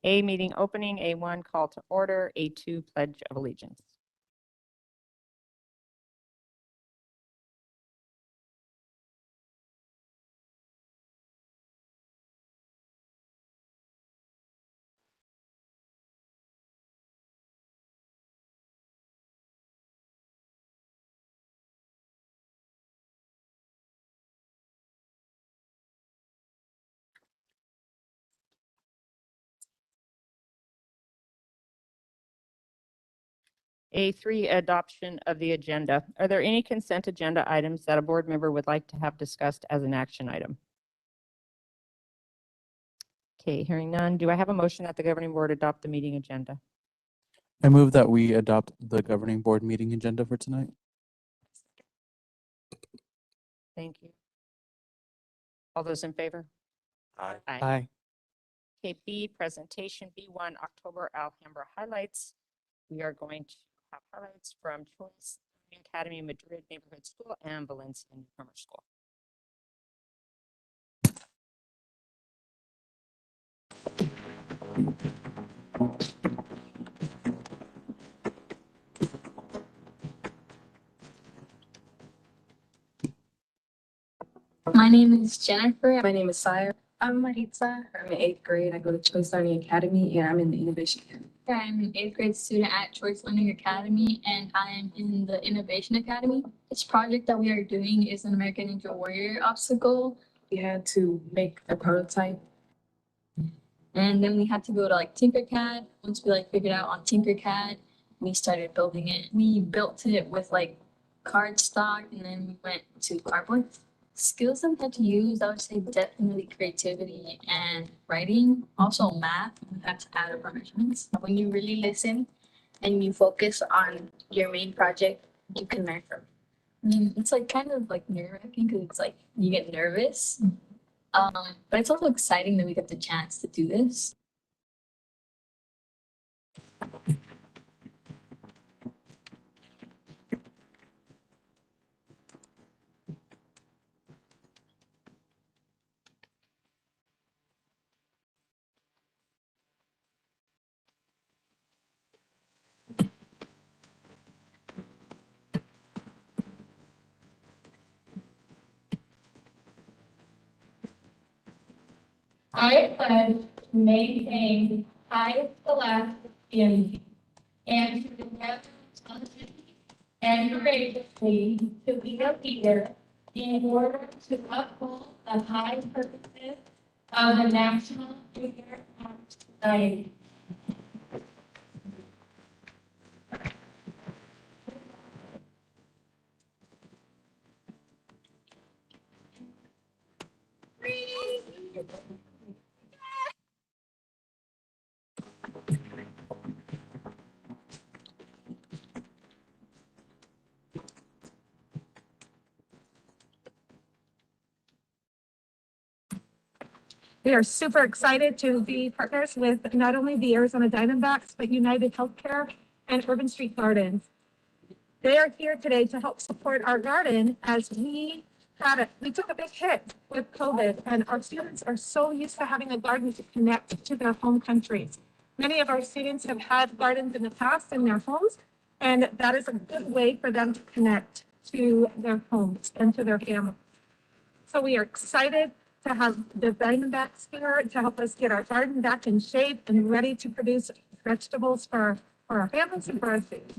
A, meeting opening. A1, call to order. A2, pledge of allegiance. A3, adoption of the agenda. Are there any consent agenda items that a board member would like to have discussed as an action item? Okay, hearing none. Do I have a motion that the governing board adopt the meeting agenda? I move that we adopt the governing board meeting agenda for tonight. Thank you. All those in favor? Aye. Aye. Okay, B, presentation. B1, October Alhambra highlights. We are going to have highlights from Choice Academy, Madrid Neighborhood School, and Valencia Newcomer School. My name is Jennifer. My name is Sire. I'm Maritza. I'm in 8th grade. I go to Choice Learning Academy and I'm in the Innovation Academy. I'm an 8th grade student at Choice Learning Academy and I am in the Innovation Academy. This project that we are doing is an American Ninja Warrior obstacle. We had to make a prototype. And then we had to go to Tinkercad. Once we figured out on Tinkercad, we started building it. We built it with cardstock and then we went to cardboard. Skills that we had to use, I would say definitely creativity and writing. Also math, we had to add up our measurements. When you really listen and you focus on your main project, you can learn from it. I mean, it's kind of nerve-wracking because it's you get nervous. But it's also exciting that we get the chance to do this. I pledge to maintain high scholastic unity and to endeavor intelligently and courageously to be a leader in order to uphold the high purposes of the National Junior Honor Society. We are super excited to be partners with not only the Arizona Diamondbacks, but United Healthcare and Urban Street Gardens. They are here today to help support our garden as we took a big hit with COVID, and our students are so used to having a garden to connect to their home countries. Many of our students have had gardens in the past in their homes, and that is a good way for them to connect to their homes and to their families. So we are excited to have the Diamondbacks here to help us get our garden back in shape and ready to produce vegetables for our families and for our students.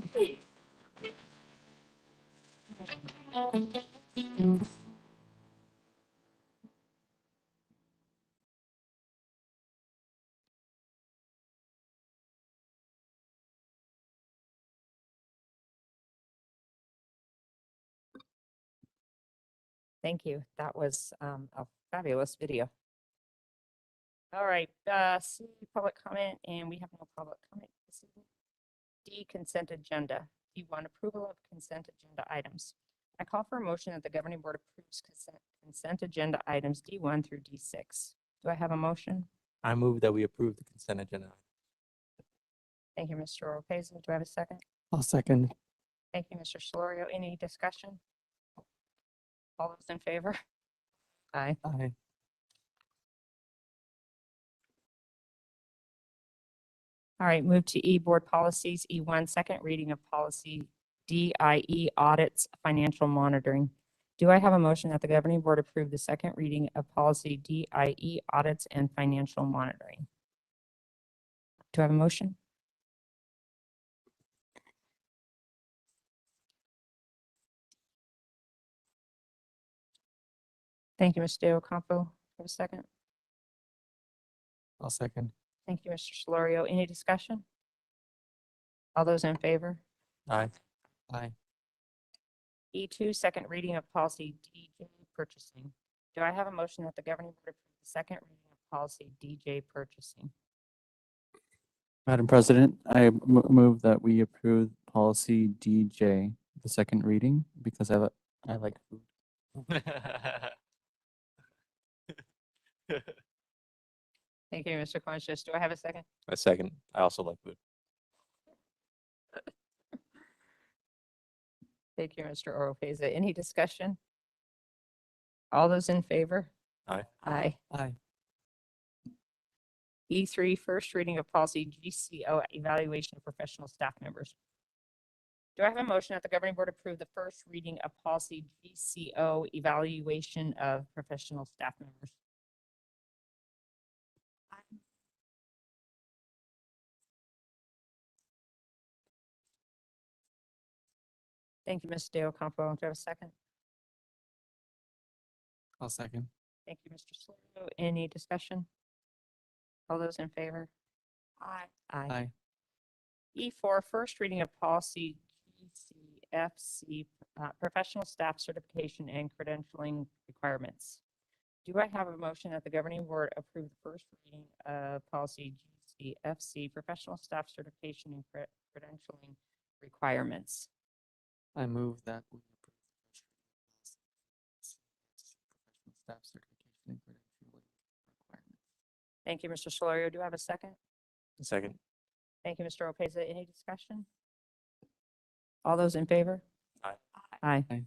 Thank you. That was a fabulous video. All right, C, public comment, and we have no public comment this evening. D, consent agenda. D1, approval of consent agenda items. I call for a motion that the governing board approves consent agenda items D1 through D6. Do I have a motion? I move that we approve the consent agenda. Thank you, Mr. Oropeza. Do I have a second? I'll second. Thank you, Mr. Solorio. Any discussion? All those in favor? Aye. Aye. All right, move to E, Board Policies. E1, second reading of policy DIE audits, financial monitoring. Do I have a motion that the governing board approve the second reading of policy DIE audits and financial monitoring? Do I have a motion? Thank you, Mr. De Ocampo. Have a second. I'll second. Thank you, Mr. Solorio. Any discussion? All those in favor? Aye. Aye. E2, second reading of policy DJ purchasing. Do I have a motion that the governing board approve the second reading of policy DJ purchasing? Madam President, I move that we approve policy DJ, the second reading, because I like food. Thank you, Mr. Conscious. Do I have a second? A second. I also like food. Thank you, Mr. Oropeza. Any discussion? All those in favor? Aye. Aye. Aye. E3, first reading of policy GCO, evaluation of professional staff members. Do I have a motion that the governing board approve the first reading of policy GCO, evaluation of professional staff members? Thank you, Ms. De Ocampo. Do I have a second? I'll second. Thank you, Mr. Solorio. Any discussion? All those in favor? Aye. Aye. E4, first reading of policy GCFC, professional staff certification and credentialing requirements. Do I have a motion that the governing board approve the first reading of policy GCFC, professional staff certification and credentialing requirements? I move that we approve the first reading of policy professional staff certification and credentialing requirements. Thank you, Mr. Solorio. Do I have a second? Second. Thank you, Mr. Opeza. Any discussion? All those in favor? Aye. Aye. Aye.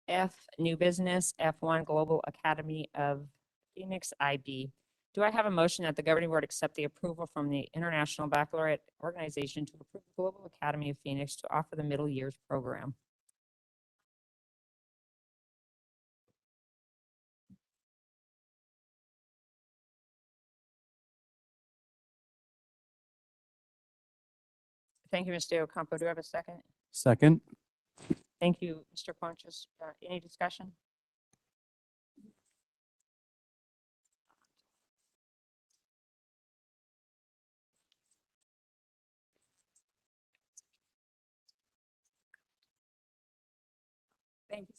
F, new business, F1, Global Academy of Phoenix IB. Do I have a motion that the governing board accept the approval from the International Baccalaureate Organization to approve the Global Academy of Phoenix to offer the middle years program? Thank you, Mr. Ocampo. Do I have a second? Second. Thank you, Mr. Pontius. Any discussion? Thank you.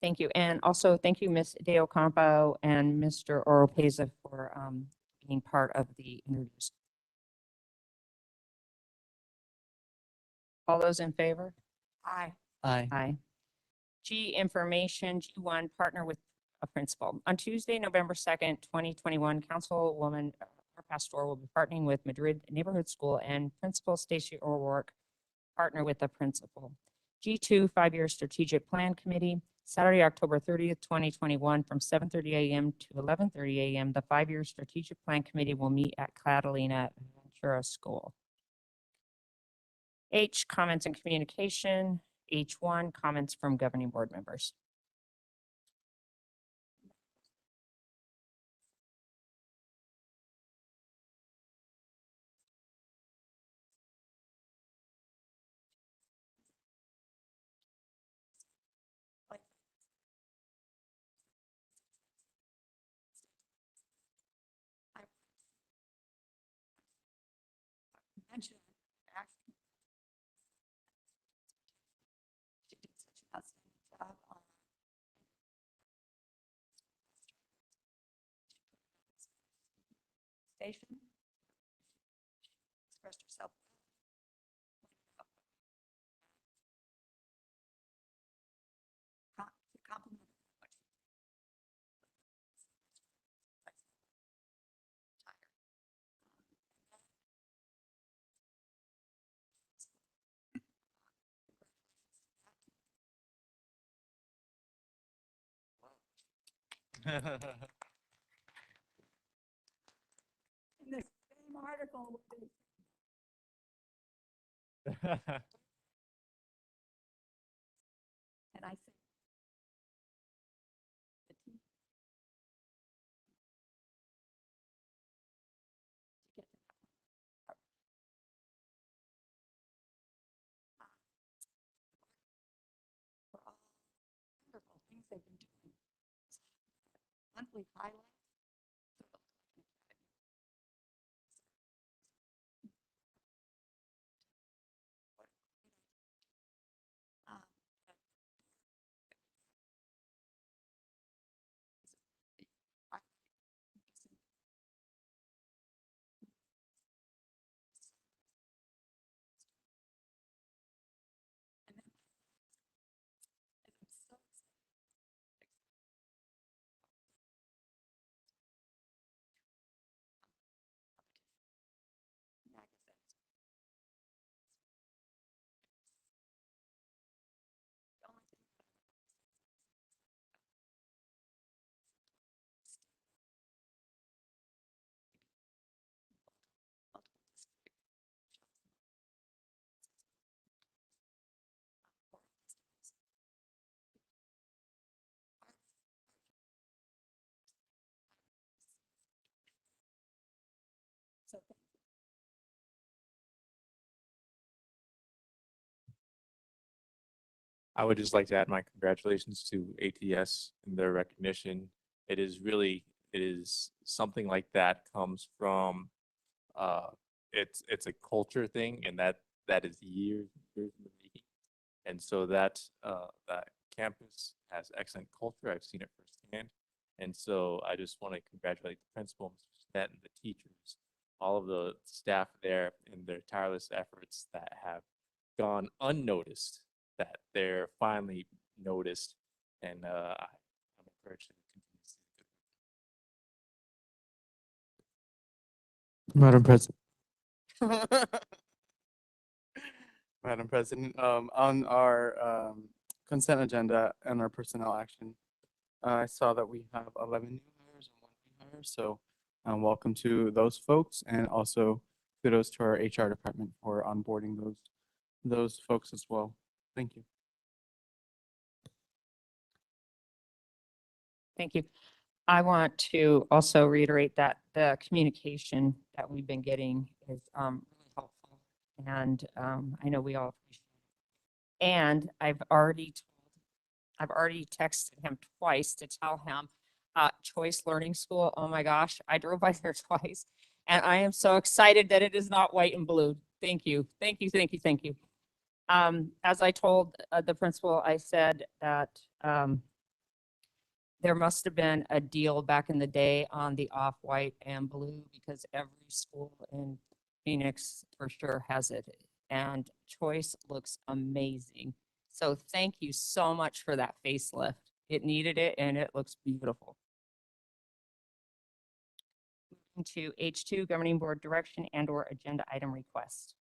Thank you. And also thank you, Ms. De Ocampo and Mr. Oropeza for being part of the interviews. All those in favor? Aye. Aye. Aye. G, information, G1, partner with a principal. On Tuesday, November 2nd, 2021, Councilwoman Pastor will be partnering with Madrid Neighborhood School and Principal Stacy O'Rourke, partner with the principal. G2, 5-year strategic plan committee, Saturday, October 30th, 2021, from 7:30 a.m. to 11:30 a.m. The 5-year strategic plan committee will meet at Catalina Ventura School. H, comments and communication. H1, comments from governing board members. She did such an outstanding job on station. She expressed herself. Compliment. In this same article, and I said, the team- to get to that part. For all wonderful things they've been doing. Monthly highlights. Um, I- and then I'm so excited. Yeah, I guess that's the only thing that multiple district so I would just like to add my congratulations to ATS and their recognition. It is really, it is something like that comes from, uh, it's a culture thing, and that is years and years in the making. And so that campus has excellent culture. I've seen it firsthand. And so I just want to congratulate the principal, Mr. Snett, and the teachers, all of the staff there, and their tireless efforts that have gone unnoticed, that they're finally noticed. And I'm encouraged to continue to see the Madam President. Madam President, on our consent agenda and our personnel action, I saw that we have 11 new hires and 1 rehire. So welcome to those folks, and also kudos to our HR department for onboarding those folks as well. Thank you. Thank you. I want to also reiterate that the communication that we've been getting is really helpful. And I know we all appreciate it. And I've already texted him twice to tell him, Choice Learning School, oh my gosh, I drove by there twice. And I am so excited that it is not white and blue. Thank you, thank you, thank you, thank you. As I told the principal, I said that there must have been a deal back in the day on the off-white and blue, because every school in Phoenix for sure has it. And Choice looks amazing. So thank you so much for that facelift. It needed it and it looks beautiful. Moving to H2, governing board direction and or agenda item request.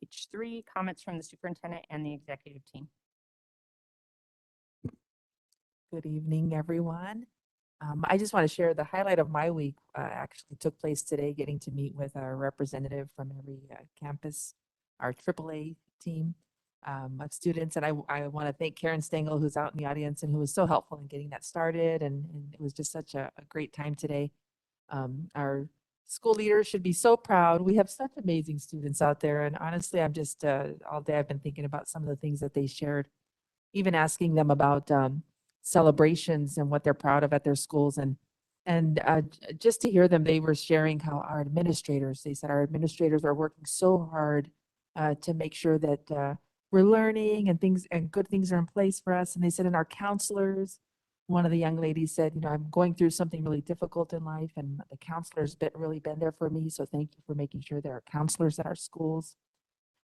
H3, comments from the superintendent and the executive team. Good evening, everyone. I just want to share the highlight of my week actually took place today, getting to meet with our representative from every campus, our AAA team of students. And I want to thank Karen Stengel, who's out in the audience and who was so helpful in getting that started. And it was just such a great time today. Our school leaders should be so proud. We have such amazing students out there. And honestly, I'm just all day I've been thinking about some of the things that they shared, even asking them about celebrations and what they're proud of at their schools. And just to hear them, they were sharing how our administrators, they said our administrators are working so hard to make sure that we're learning and things and good things are in place for us. And they said, and our counselors, one of the young ladies said, I'm going through something really difficult in life, and the counselor's really been there for me. So thank you for making sure there are counselors at our schools.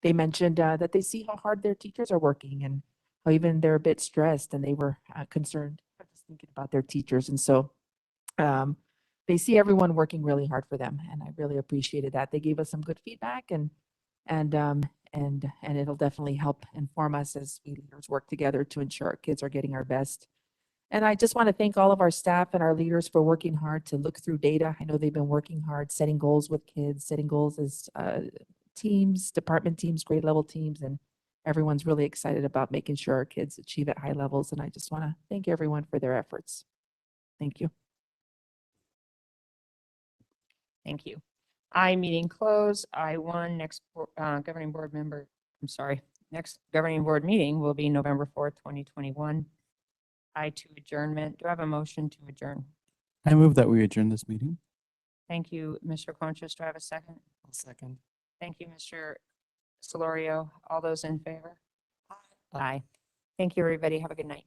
They mentioned that they see how hard their teachers are working, and how even they're a bit stressed, and they were concerned just thinking about their teachers. And so they see everyone working really hard for them, and I really appreciated that. They gave us some good feedback, and and it'll definitely help inform us as we leaders work together to ensure our kids are getting our best. And I just want to thank all of our staff and our leaders for working hard to look through data. I know they've been working hard, setting goals with kids, setting goals as teams, department teams, grade level teams, and everyone's really excited about making sure our kids achieve at high levels. And I just want to thank everyone for their efforts. Thank you. Thank you. Meeting closed. I1, next governing board member, I'm sorry, next governing board meeting will be November 4th, 2021. I2, adjournment. Do I have a motion to adjourn? I move that we adjourn this meeting. Thank you, Mr. Conchas. Do I have a second? Second. Thank you, Mr. Solorio. All those in favor? Aye. Thank you, everybody. Have a good night.